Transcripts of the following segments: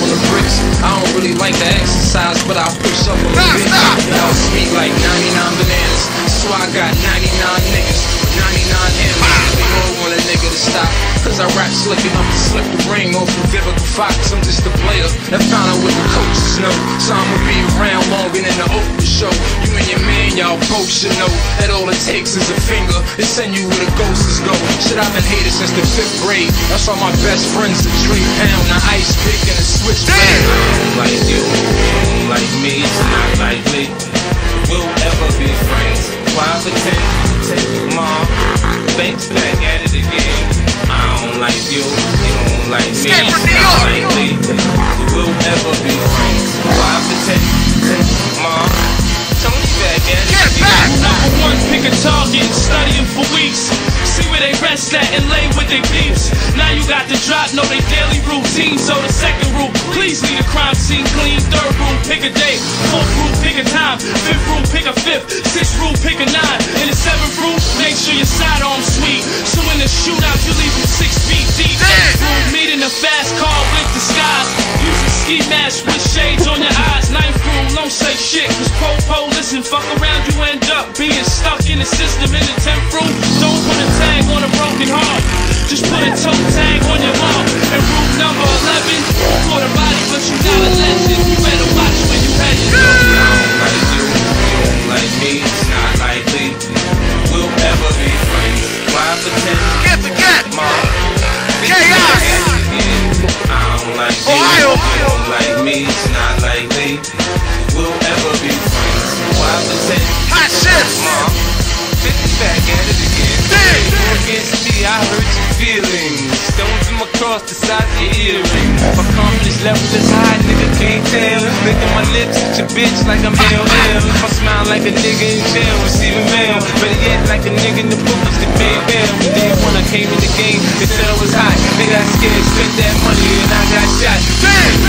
on the bricks. I don't really like to exercise, but I push up on the bitch. Y'all sweet like 99 bananas, so I got 99 niggas with 99 M's. They all want a nigga to stop, cause I rap slick enough to slip the ring off of Vivica Fox. I'm just a player that found out what the coaches know, so I'ma be around longer than the Oprah show. You and your man, y'all both should know that all it takes is a finger to send you where the ghosts go. Shit, I've been hated since the 5th grade. That's why my best friends are Dre Pound, the Ice Pick, and the Switchblade. I don't like you, you don't like me, it's not likely we'll ever be friends. Why pretend? Mom, thanks back at it again. I don't like you, you don't like me, it's not likely we'll ever be friends. Why pretend? Mom, Tony back at it again. Number one, pick a target and study him for weeks. See where they rest at and lay with their beefs. Now you got the drop, know they daily routine. So the second rule, please leave the crime scene clean. Third rule, pick a day. Fourth rule, pick a time. Fifth rule, pick a fifth. Sixth rule, pick a 9. And the seventh rule, make sure your sidearm's sweet. So in the shootout, you leave them 6 feet deep. Eighth rule, meet in a fast car with disguise. Use a ski mask with shades on your eyes. Ninth rule, don't say shit, cause po-po, listen, fuck around, you end up being stuck in the system. In the 10th rule, don't put a tag on a broken heart, just put a toe tag on your mom. And rule number 11, for the body, but you not a legend. You better watch when you headed. I don't like you, you don't like me, it's not likely we'll ever be friends. Why pretend? Mom, Chaos! I don't like you, you don't like me, it's not likely we'll ever be friends. Why pretend? Hot shit! Mom, back at it again. Against me, I hurt your feelings. Stones from across the sides of your earring. My confidence level is high, nigga can't tell. Licking my lips at your bitch like I'm LL. If I smile like a nigga in jail, receiving mail. Better yet, like a nigga in the movies that pay bail. From day one I came in the game, they said I was hot. They got scared, spent that money, and I got shot.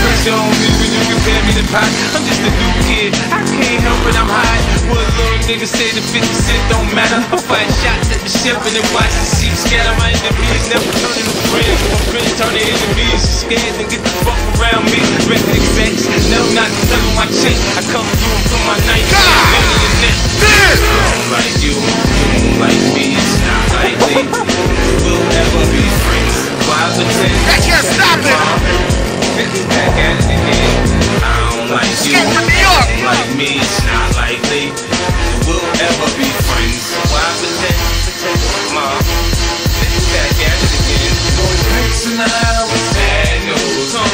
Pressure on me when you compare me to Pac. I'm just a new kid, I can't help it, I'm hot. What a little nigga say the 50 cent don't matter. I fire shots at the ship and then watch the sheep scatter. My enemies never turn into friends. My friends turn to enemies. You scared and get the fuck around me. Record execs, no, not the time my check. I come through and put my knife in your neck. I don't like you, you don't like me, it's not likely we'll ever be friends. Why pretend? I can't stop it! Back at it again. I don't like you, you don't like me, it's not likely we'll ever be friends. Why pretend? Mom, back at it again. Drinks in the house, bad news. Come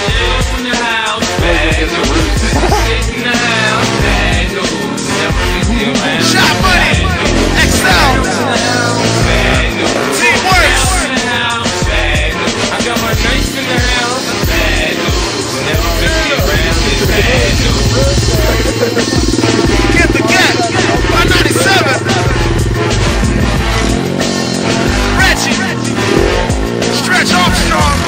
in the house, bad news. Sit in the house, bad news. Never be around. Shot money! Excel! Bad news. Teamwork! Bad news. I got my knife in the house, bad news. Never be around. It's bad news. Get the gap! 197! Stretch Armstrong!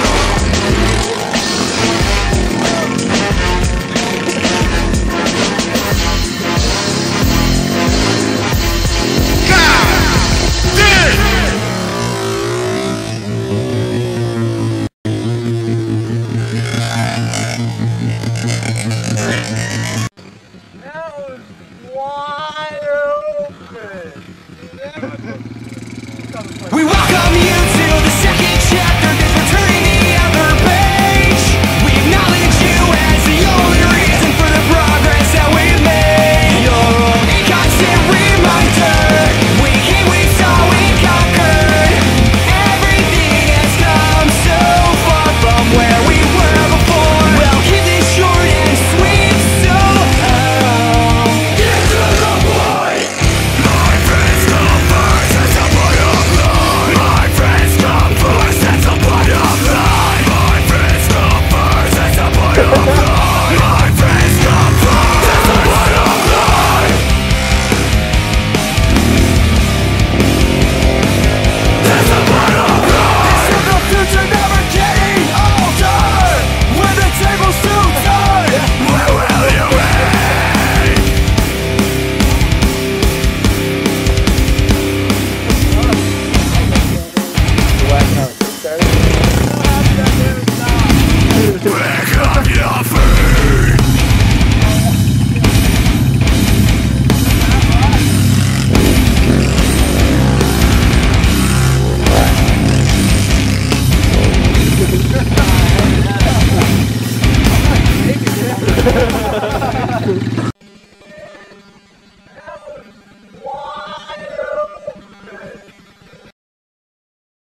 We welcome you to the second chapter, 'cause we're turning the other page. We acknowledge you as the only reason for the progress that we've made. You're a constant reminder. We came, we saw, we conquered. Everything has come so far from where we were before. We'll keep this short and Bye.